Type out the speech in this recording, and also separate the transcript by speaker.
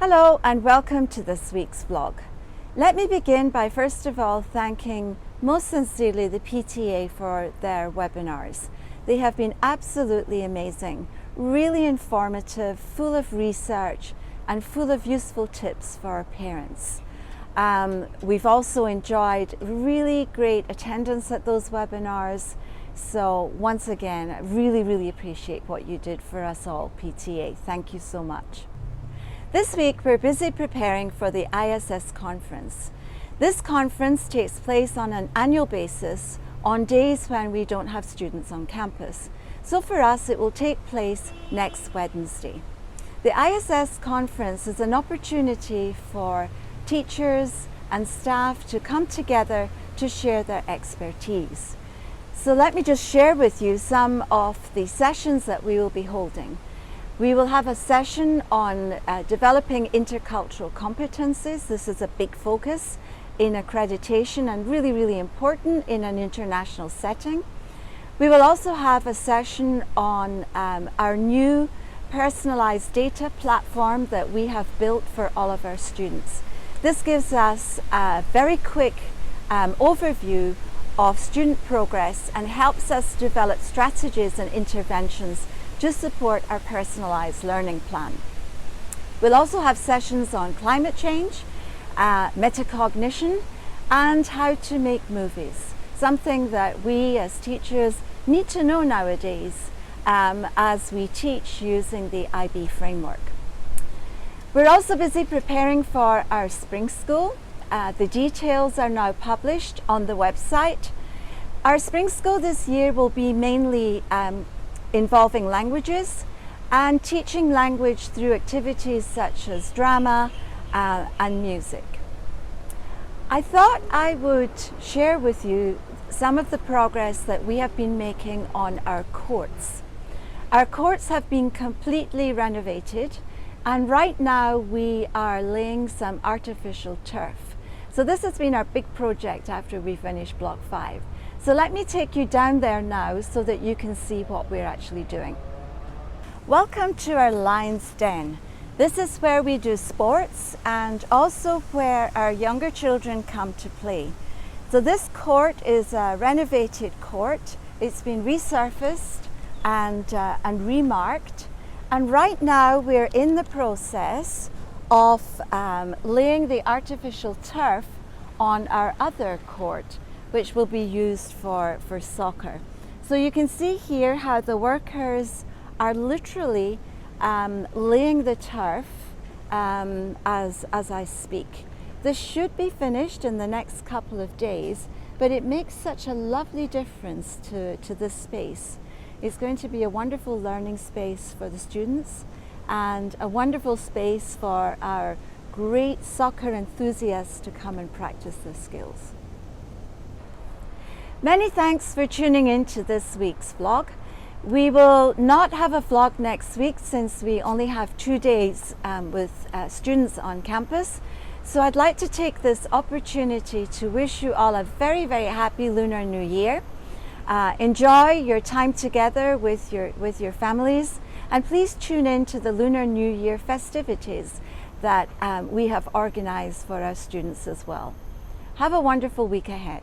Speaker 1: Hello and welcome to this week's vlog. Let me begin by first of all thanking most sincerely the PTA for their webinars. They have been absolutely amazing, really informative, full of research and full of useful tips for our parents. We've also enjoyed really great attendance at those webinars. So once again, I really appreciate what you did for us all, PTA. Thank you so much. This week we're busy preparing for the ISS Conference. This conference takes place on an annual basis on days when we don't have students on campus. So for us it will take place next Wednesday. The ISS Conference is an opportunity for teachers and staff to come together to share their expertise. So let me just share with you some of the sessions that we will be holding. We will have a session on developing intercultural competencies. This is a big focus in accreditation and really important in an international setting. We will also have a session on our new personalized data platform that we have built for all of our students. This gives us a very quick overview of student progress and helps us develop strategies and interventions to support our personalized learning plan. We'll also have sessions on climate change, metacognition, and how to make movies, something that we as teachers need to know nowadays as we teach using the IB framework. We're also busy preparing for our spring school. The details are now published on the website. Our spring school this year will be mainly involving languages and teaching language through activities such as drama and music. I thought I would share with you some of the progress that we have been making on our courts. Our courts have been completely renovated, and right now we are laying some artificial turf. So this has been our big project after we finished Block 5. So let me take you down there now so that you can see what we're actually doing. Welcome to our Lion's Den. This is where we do sports and also where our younger children come to play. So this court is a renovated court. It's been resurfaced and remarked. And right now we're in the process of laying the artificial turf on our other court, which will be used for soccer. So you can see here how the workers are literally laying the turf as I speak. This should be finished in the next couple of days, but it makes such a lovely difference to this space. It's going to be a wonderful learning space for the students and a wonderful space for our great soccer enthusiasts to come and practice their skills. Many thanks for tuning in to this week's vlog. We will not have a vlog next week since we only have 2 days with students on campus. So I'd like to take this opportunity to wish you all a very happy Lunar New Year. Enjoy your time together with your families, and please tune in to the Lunar New Year festivities that we have organized for our students as well. Have a wonderful week ahead.